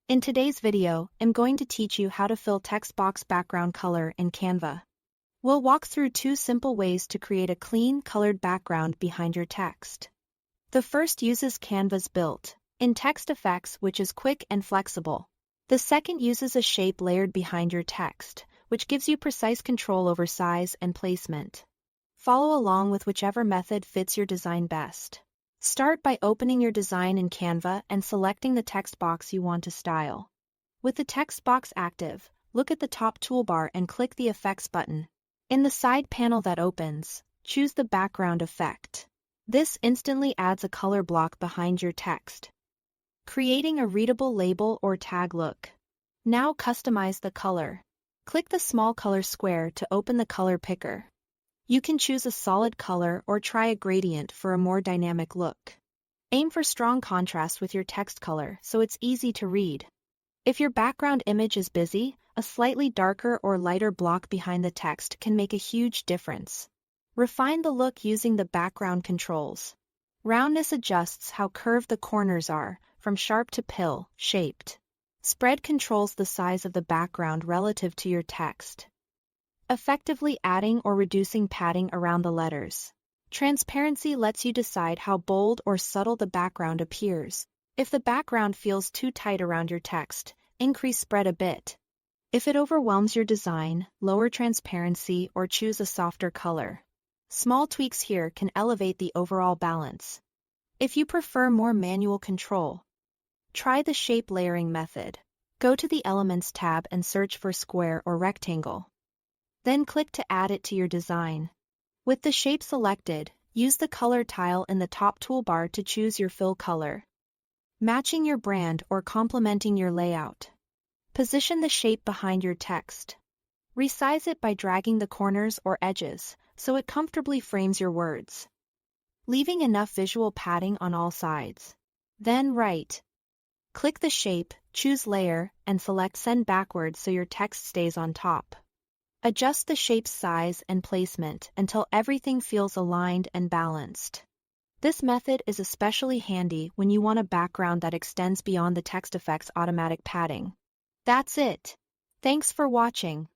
In today's video, I'm going to teach you how to fill text box background color in Canva. We'll walk through two simple ways to create a clean, colored background behind your text. The first uses Canva's built-in text effects, which is quick and flexible. The second uses a shape layered behind your text, which gives you precise control over size and placement. Follow along with whichever method fits your design best. Start by opening your design in Canva and selecting the text box you want to style. With the text box active, look at the top toolbar and click the Effects button. In the side panel that opens, choose the Background effect. This instantly adds a color block behind your text, creating a readable label or tag look. Now customize the color. Click the small color square to open the color picker. You can choose a solid color or try a gradient for a more dynamic look. Aim for strong contrast with your text color so it's easy to read. If your background image is busy, a slightly darker or lighter block behind the text can make a huge difference. Refine the look using the background controls. Roundness adjusts how curved the corners are, from sharp to pill-shaped. Spread controls the size of the background relative to your text, effectively adding or reducing padding around the letters. Transparency lets you decide how bold or subtle the background appears. If the background feels too tight around your text, increase spread a bit. If it overwhelms your design, lower transparency or choose a softer color. Small tweaks here can elevate the overall balance. If you prefer more manual control, try the shape layering method. Go to the Elements tab and search for square or rectangle. Then click to add it to your design. With the shape selected, use the color tile in the top toolbar to choose your fill color, matching your brand or complementing your layout. Position the shape behind your text. Resize it by dragging the corners or edges so it comfortably frames your words, leaving enough visual padding on all sides. Then click the shape, choose Layer, and select Send Backwards so your text stays on top. Adjust the shape's size and placement until everything feels aligned and balanced. This method is especially handy when you want a background that extends beyond the text effect's automatic padding. That's it. Thanks for watching.